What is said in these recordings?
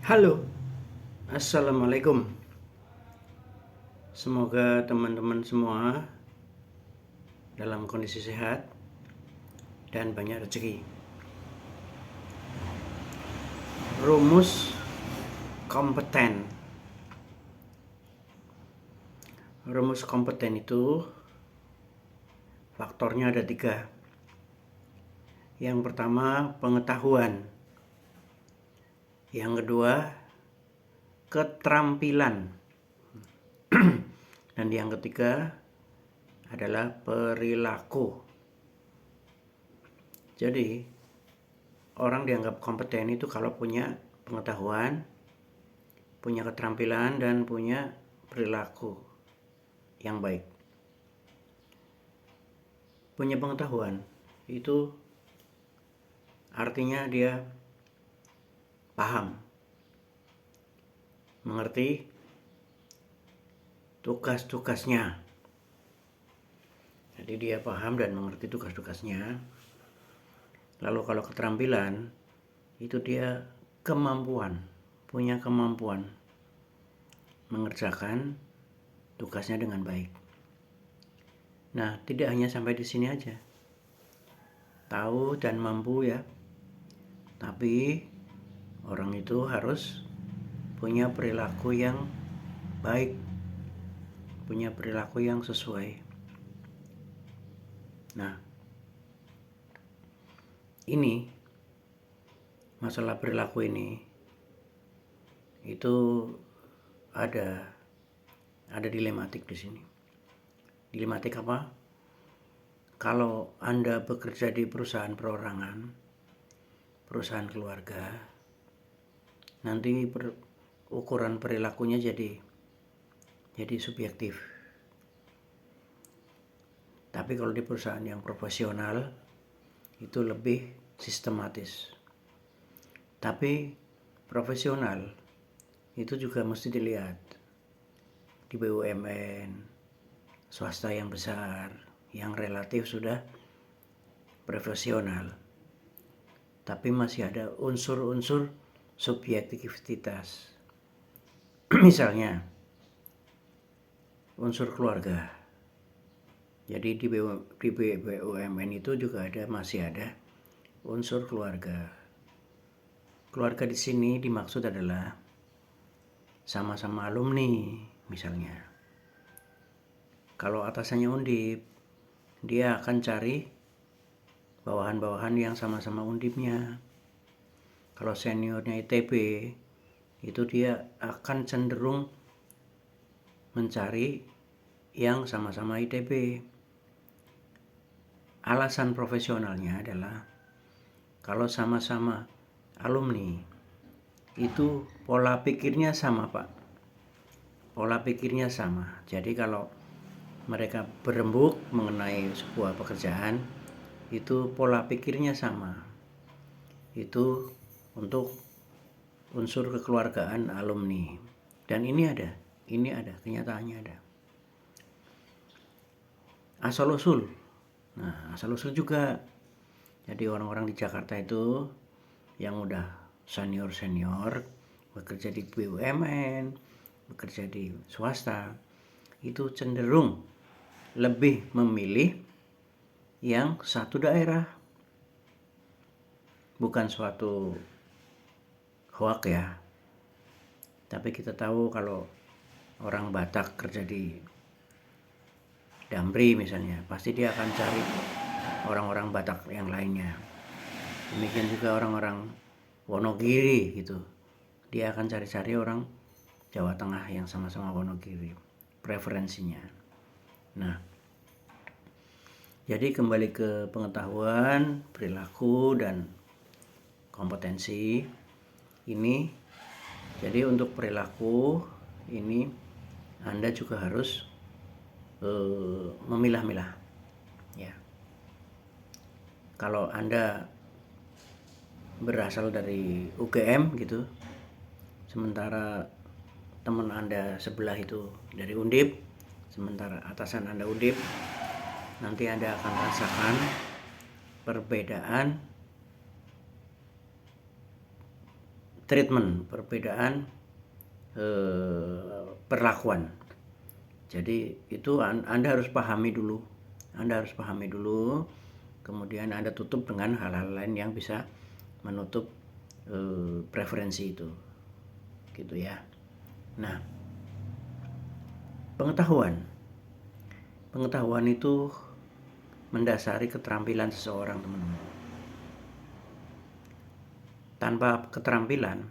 Halo, Assalamualaikum. Semoga teman-teman semua dalam kondisi sehat dan banyak rezeki. Rumus kompeten. Rumus kompeten itu faktornya ada 3. Yang pertama, pengetahuan. Yang kedua, keterampilan. Dan yang ketiga adalah perilaku. Jadi, orang dianggap kompeten itu kalau punya pengetahuan, punya keterampilan, dan punya perilaku yang baik. Punya pengetahuan itu artinya dia paham, mengerti tugas-tugasnya. Jadi dia paham dan mengerti tugas-tugasnya. Lalu kalau keterampilan, itu dia punya kemampuan mengerjakan tugasnya dengan baik. Nah, tidak hanya sampai di sini aja. Tahu dan mampu ya. Tapi orang itu harus punya perilaku yang baik, punya perilaku yang sesuai. Nah, ini masalah perilaku ini itu ada dilematik di sini. Dilematik apa? Kalau Anda bekerja di perusahaan perorangan, perusahaan keluarga, nanti ukuran perilakunya jadi subjektif. Tapi kalau di perusahaan yang profesional itu lebih sistematis. Tapi profesional itu juga mesti dilihat di BUMN, swasta yang besar, yang relatif sudah profesional. Tapi masih ada unsur-unsur subjektivitas. Misalnya unsur keluarga. Jadi di BUMN itu juga masih ada unsur keluarga. Keluarga di sini dimaksud adalah sama-sama alumni misalnya. Kalau atasannya Undip, dia akan cari bawahan-bawahan yang sama-sama Undipnya. Kalau seniornya ITB, itu dia akan cenderung mencari yang sama-sama ITB. Alasan profesionalnya adalah kalau sama-sama alumni, itu pola pikirnya sama, Pak. Pola pikirnya sama. Jadi kalau mereka berembuk mengenai sebuah pekerjaan, itu pola pikirnya sama. Itu untuk unsur kekeluargaan alumni. Dan ini ada, kenyataannya ada. Asal-usul. Nah, asal-usul juga. Jadi orang-orang di Jakarta itu yang udah senior-senior, bekerja di BUMN, bekerja di swasta, itu cenderung lebih memilih yang satu daerah. Bukan suatu hoak ya. Tapi kita tahu kalau orang Batak kerja di Damri misalnya, pasti dia akan cari orang-orang Batak yang lainnya. Demikian juga orang-orang Wonogiri gitu. Dia akan cari-cari orang Jawa Tengah yang sama-sama Wonogiri. Preferensinya. Nah, jadi kembali ke pengetahuan, perilaku, dan kompetensi. Ini, jadi untuk perilaku ini Anda juga harus memilah-milah. Ya. Kalau Anda berasal dari UGM gitu, sementara teman Anda sebelah itu dari Undip, sementara atasan Anda Undip, nanti Anda akan rasakan perbedaan treatment, perbedaan perlakuan. Jadi itu Anda harus pahami dulu. Kemudian Anda tutup dengan hal-hal lain yang bisa menutup preferensi itu. Gitu ya. Nah, pengetahuan itu mendasari keterampilan seseorang, teman-teman. Tanpa keterampilan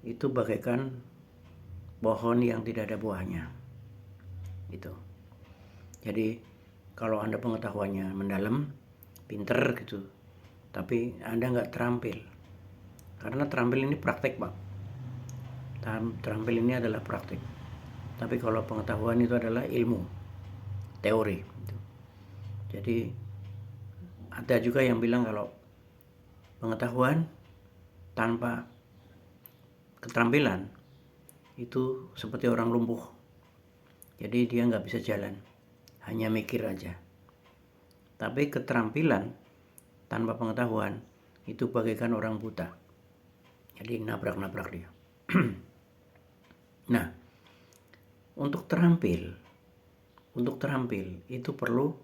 itu bagaikan pohon yang tidak ada buahnya. Gitu. Jadi kalau Anda pengetahuannya mendalam, pinter gitu, tapi Anda nggak terampil. Karena terampil ini praktek, Pak. Terampil ini adalah praktek. Tapi kalau pengetahuan itu adalah ilmu, teori. Gitu. Jadi ada juga yang bilang kalau pengetahuan tanpa keterampilan itu seperti orang lumpuh. Jadi dia nggak bisa jalan, hanya mikir aja. Tapi keterampilan tanpa pengetahuan itu bagaikan orang buta. Jadi nabrak-nabrak dia. Nah, untuk terampil itu perlu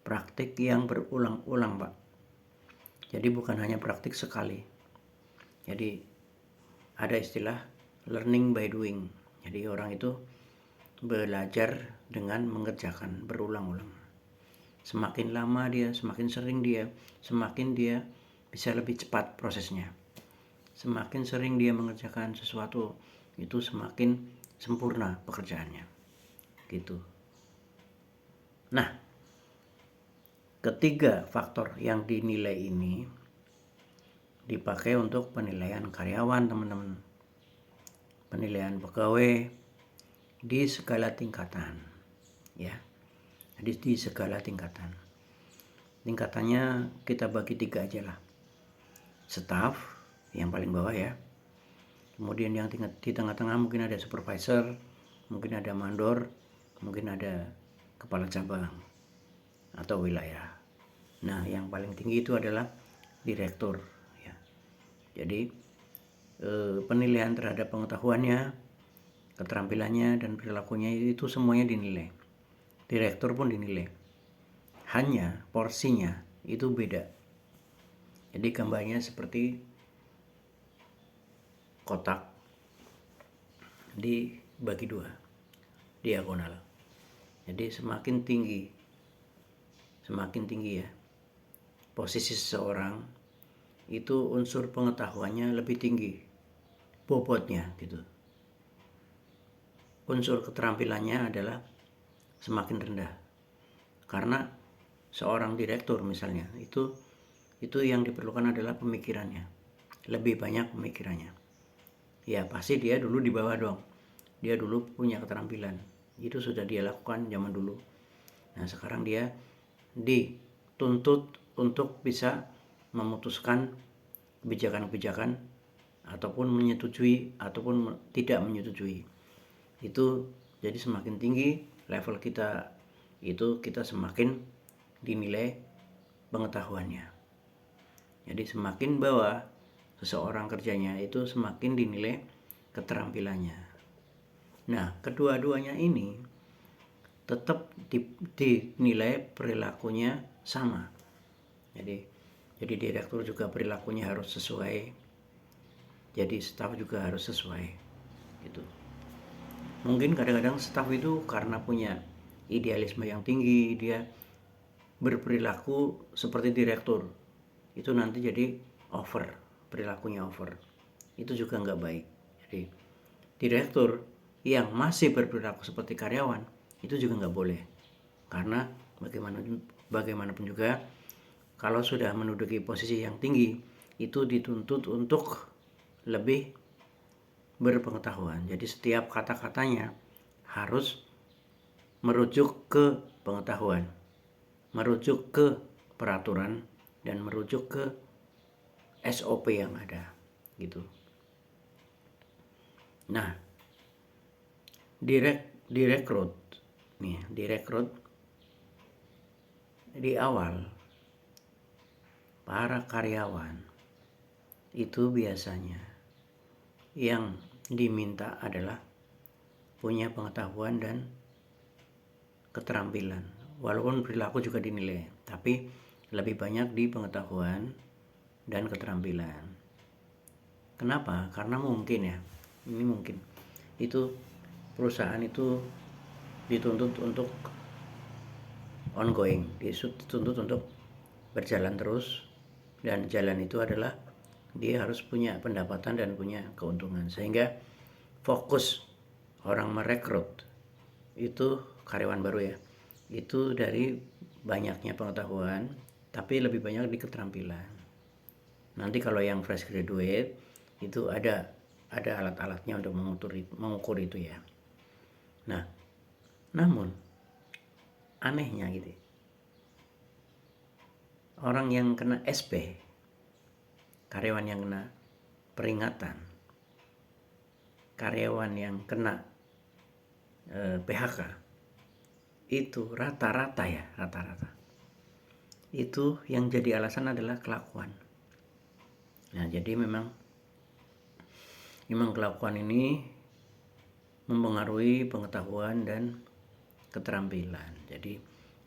praktik yang berulang-ulang, Pak. Jadi bukan hanya praktik sekali. Jadi ada istilah learning by doing. Jadi orang itu belajar dengan mengerjakan berulang-ulang. Semakin lama dia, semakin sering dia, semakin dia bisa lebih cepat prosesnya. Semakin sering dia mengerjakan sesuatu, itu semakin sempurna pekerjaannya. Gitu. Nah, ketiga faktor yang dinilai ini dipakai untuk penilaian karyawan, teman-teman. Penilaian pegawai di segala tingkatan. Ya. Jadi di segala tingkatan. Tingkatannya kita bagi 3 aja lah. Staff yang paling bawah ya. Kemudian yang di tengah-tengah mungkin ada supervisor, mungkin ada mandor, mungkin ada kepala cabang atau wilayah. Nah, yang paling tinggi itu adalah direktur ya. Jadi penilaian terhadap pengetahuannya, keterampilannya dan perilakunya itu semuanya dinilai. Direktur pun dinilai. Hanya porsinya itu beda. Jadi gambarnya seperti kotak dibagi 2, diagonal. Jadi semakin tinggi ya posisi seseorang, itu unsur pengetahuannya lebih tinggi bobotnya gitu. Unsur keterampilannya adalah semakin rendah. Karena seorang direktur misalnya, itu yang diperlukan adalah pemikirannya. Lebih banyak pemikirannya. Ya pasti dia dulu di bawah dong. Dia dulu punya keterampilan. Itu sudah dia lakukan zaman dulu. Nah, sekarang dia dituntut untuk bisa memutuskan kebijakan-kebijakan ataupun menyetujui ataupun tidak menyetujui. Itu jadi semakin tinggi level kita, itu kita semakin dinilai pengetahuannya. Jadi semakin bawah seseorang kerjanya, itu semakin dinilai keterampilannya. Nah, kedua-duanya ini tetap dinilai perilakunya sama. Jadi direktur juga perilakunya harus sesuai. Jadi staf juga harus sesuai. Gitu. Mungkin kadang-kadang staf itu karena punya idealisme yang tinggi, dia berperilaku seperti direktur. Itu nanti jadi over, perilakunya over. Itu juga nggak baik. Jadi direktur yang masih berperilaku seperti karyawan itu juga nggak boleh. Karena bagaimanapun juga kalau sudah menduduki posisi yang tinggi, itu dituntut untuk lebih berpengetahuan. Jadi setiap kata-katanya harus merujuk ke pengetahuan, merujuk ke peraturan, dan merujuk ke SOP yang ada gitu. Nah, direkrut di awal para karyawan itu biasanya yang diminta adalah punya pengetahuan dan keterampilan. Walaupun perilaku juga dinilai, tapi lebih banyak di pengetahuan dan keterampilan. Kenapa? Karena mungkin ya, ini mungkin itu perusahaan itu dituntut untuk ongoing, dituntut untuk berjalan terus, dan jalan itu adalah dia harus punya pendapatan dan punya keuntungan, sehingga fokus orang merekrut itu karyawan baru ya, itu dari banyaknya pengetahuan tapi lebih banyak di keterampilan. Nanti kalau yang fresh graduate itu ada alat-alatnya untuk mengukur itu ya. Nah, namun anehnya gitu, orang yang kena SP, karyawan yang kena peringatan, karyawan yang kena PHK, itu rata-rata itu yang jadi alasan adalah kelakuan. Nah, jadi memang kelakuan ini mempengaruhi pengetahuan dan keterampilan. Jadi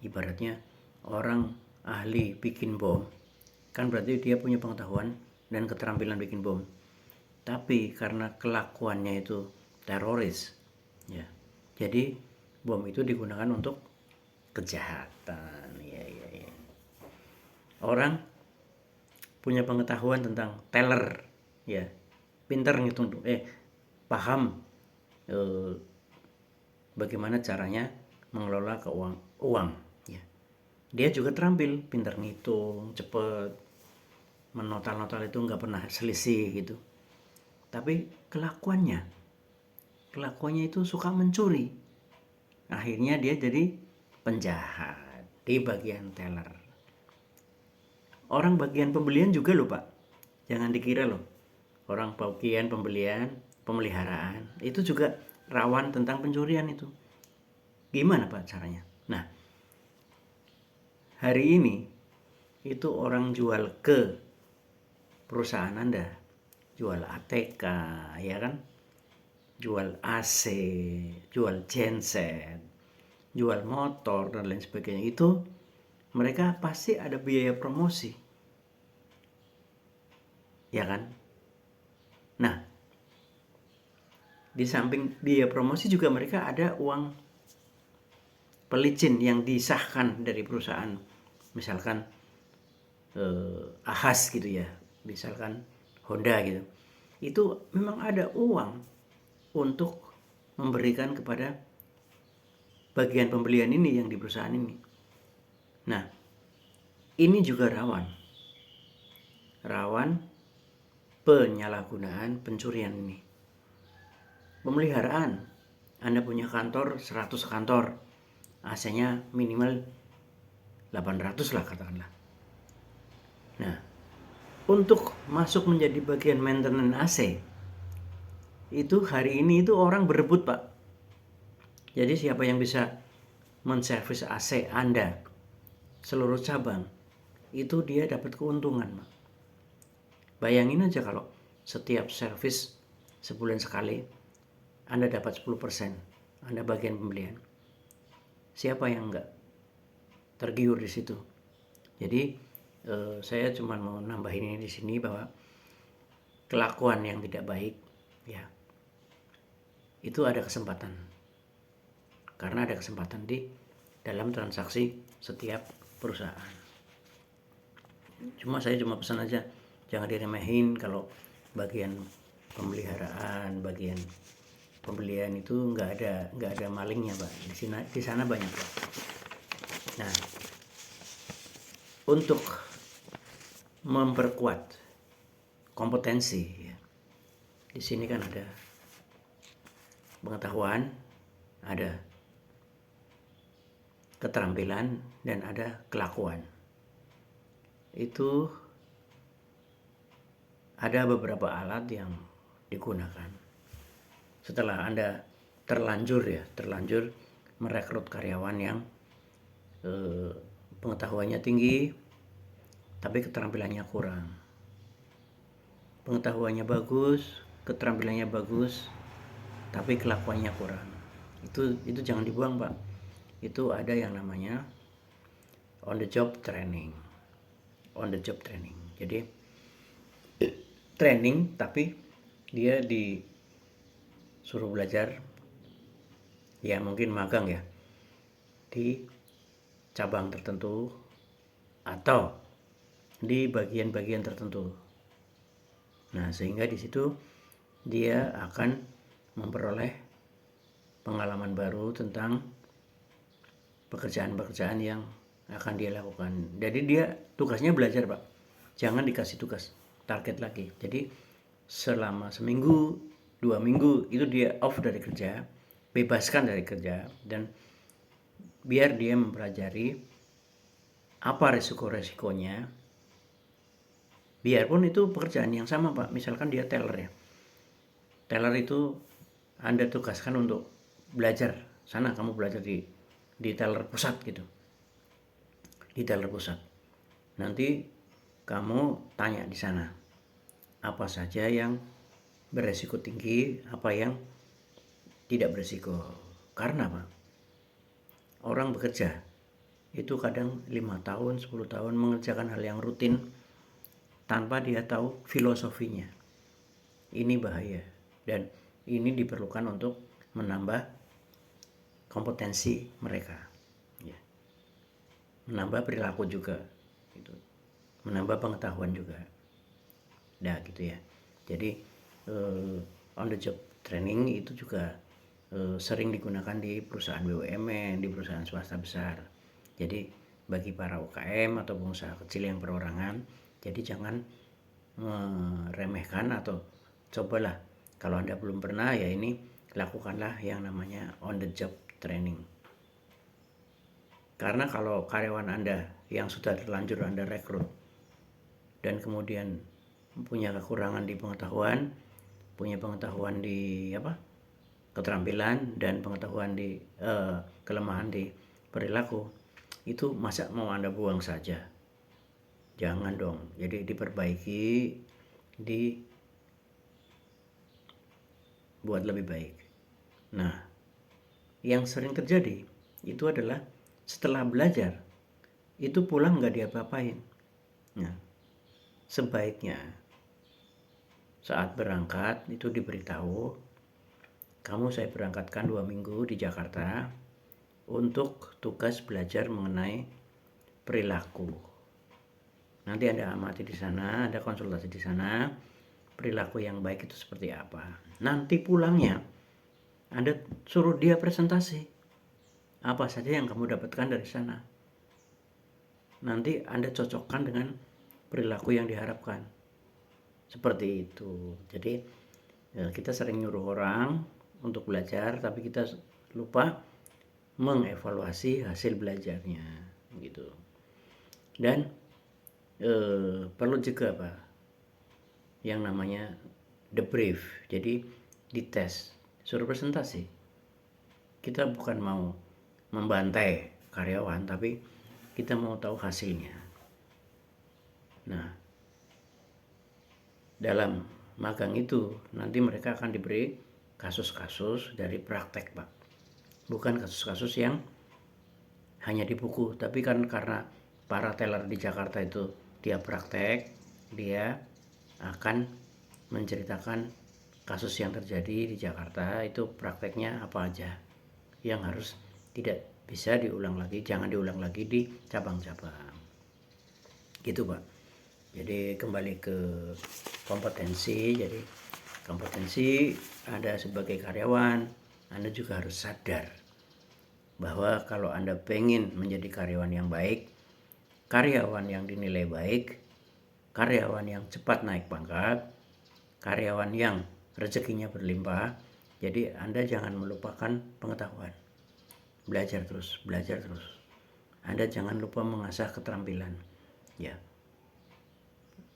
ibaratnya orang ahli bikin bom, kan berarti dia punya pengetahuan dan keterampilan bikin bom. Tapi karena kelakuannya itu teroris, ya, jadi bom itu digunakan untuk kejahatan. Ya. Orang punya pengetahuan tentang teller, ya, pinter ngitung, paham bagaimana caranya mengelola uang, ya. Dia juga terampil, pinter ngitung, cepet, menotal-notal itu nggak pernah selisih gitu. Tapi kelakuannya itu suka mencuri. Akhirnya dia jadi penjahat di bagian teller. Orang bagian pembelian juga loh Pak. Jangan dikira loh. Orang bagian pembelian, pemeliharaan, itu juga rawan tentang pencurian itu. Gimana Pak caranya? Nah, hari ini itu orang jual ke perusahaan Anda, jual ATK, ya kan? Jual AC, jual genset, jual motor dan lain sebagainya, itu mereka pasti ada biaya promosi, ya kan? Nah, di samping biaya promosi juga mereka ada uang pelicin yang disahkan dari perusahaan, misalkan Ahas gitu ya, misalkan Honda gitu. Itu memang ada uang untuk memberikan kepada bagian pembelian ini yang di perusahaan ini. Nah, ini juga rawan penyalahgunaan pencurian ini. Pemeliharaan, Anda punya kantor 100 kantor, AC-nya minimal 800 lah katakanlah. Nah, untuk masuk menjadi bagian maintenance AC, itu hari ini itu orang berebut Pak. Jadi siapa yang bisa menservis AC Anda seluruh cabang, itu dia dapat keuntungan Pak. Bayangin aja kalau setiap servis sebulan sekali Anda dapat 10%, Anda bagian pembelian. Siapa yang enggak tergiur di situ? Jadi saya cuma mau nambahin ini di sini bahwa kelakuan yang tidak baik, ya, itu ada kesempatan. Karena ada kesempatan di dalam transaksi setiap perusahaan. Saya cuma pesan aja, jangan diremehin kalau bagian pemeliharaan, bagian pembelian itu nggak ada malingnya Pak. Di sana banyak Pak. Nah, untuk memperkuat kompetensi, ya, di sini kan ada pengetahuan, ada keterampilan, dan ada kelakuan. Itu ada beberapa alat yang digunakan. Setelah Anda terlanjur merekrut karyawan yang pengetahuannya tinggi tapi keterampilannya kurang, pengetahuannya bagus, keterampilannya bagus, tapi kelakuannya kurang. Itu jangan dibuang, Pak. Itu ada yang namanya on the job training. On the job training. Jadi training tapi dia disuruh belajar, ya mungkin magang ya, di cabang tertentu atau di bagian-bagian tertentu. Nah, sehingga di situ dia akan memperoleh pengalaman baru tentang pekerjaan-pekerjaan yang akan dia lakukan. Jadi dia tugasnya belajar, Pak. Jangan dikasih tugas target lagi. Jadi selama seminggu, 2 minggu itu dia off dari kerja, bebaskan dari kerja, dan biar dia mempelajari apa resiko-resikonya. Biarpun itu pekerjaan yang sama, Pak. Misalkan dia teller ya. Teller itu Anda tugaskan untuk belajar. Sana kamu belajar di teller pusat gitu. Di teller pusat. Nanti kamu tanya di sana apa saja yang beresiko tinggi, apa yang tidak beresiko. Karena apa? Orang bekerja itu kadang 5 tahun, 10 tahun mengerjakan hal yang rutin tanpa dia tahu filosofinya. Ini bahaya dan ini diperlukan untuk menambah kompetensi mereka, ya. Menambah perilaku juga, gitu. Menambah pengetahuan juga. Nah, gitu ya. Jadi on the job training itu juga sering digunakan di perusahaan BUMN, di perusahaan swasta besar. Jadi bagi para UKM atau pengusaha kecil yang perorangan, jadi jangan meremehkan atau cobalah, kalau Anda belum pernah ya ini lakukanlah yang namanya on the job training. Karena kalau karyawan Anda yang sudah terlanjur Anda rekrut dan kemudian punya kekurangan di pengetahuan, punya pengetahuan di keterampilan dan pengetahuan di kelemahan di perilaku, itu masa mau Anda buang saja? Jangan dong. Jadi diperbaiki, dibuat lebih baik. Nah, yang sering terjadi itu adalah setelah belajar itu pulang nggak diapa-apain. Nah, sebaiknya saat berangkat itu diberitahu, kamu saya berangkatkan 2 minggu di Jakarta untuk tugas belajar mengenai perilaku. Nanti Anda amati di sana, ada konsultasi di sana, perilaku yang baik itu seperti apa. Nanti pulangnya Anda suruh dia presentasi apa saja yang kamu dapatkan dari sana. Nanti Anda cocokkan dengan perilaku yang diharapkan. Seperti itu. Jadi kita sering nyuruh orang untuk belajar, tapi kita lupa mengevaluasi hasil belajarnya, gitu. Dan perlu juga apa? Yang namanya debrief. Jadi dites, suruh presentasi. Kita bukan mau membantai karyawan, tapi kita mau tahu hasilnya. Nah, dalam magang itu nanti mereka akan diberi kasus-kasus dari praktek, Pak. Bukan kasus-kasus yang hanya di buku, tapi kan karena para teller di Jakarta itu dia praktek, dia akan menceritakan kasus yang terjadi di Jakarta, itu prakteknya apa aja yang harus tidak bisa diulang lagi, jangan diulang lagi di cabang-cabang. Gitu, Pak. Jadi kembali ke kompetensi. Jadi kompetensi Anda sebagai karyawan, Anda juga harus sadar bahwa kalau Anda pengen menjadi karyawan yang baik, karyawan yang dinilai baik, karyawan yang cepat naik pangkat, karyawan yang rezekinya berlimpah, jadi Anda jangan melupakan pengetahuan. Belajar terus, belajar terus. Anda jangan lupa mengasah keterampilan. Ya.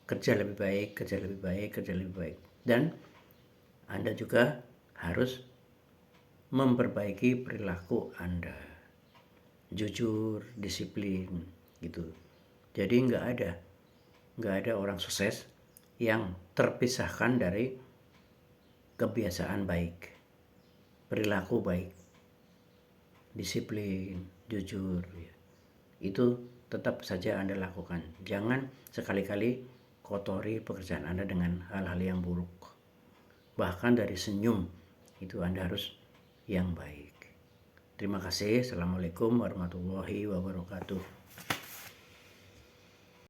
Kerja lebih baik, kerja lebih baik, kerja lebih baik. Dan Anda juga harus memperbaiki perilaku Anda. Jujur, disiplin, gitu. Jadi nggak ada orang sukses yang terpisahkan dari kebiasaan baik, perilaku baik, disiplin, jujur, ya. Itu tetap saja Anda lakukan. Jangan sekali-kali kotori pekerjaan Anda dengan hal-hal yang buruk. Bahkan dari senyum itu Anda harus yang baik. Terima kasih. Assalamualaikum warahmatullahi wabarakatuh.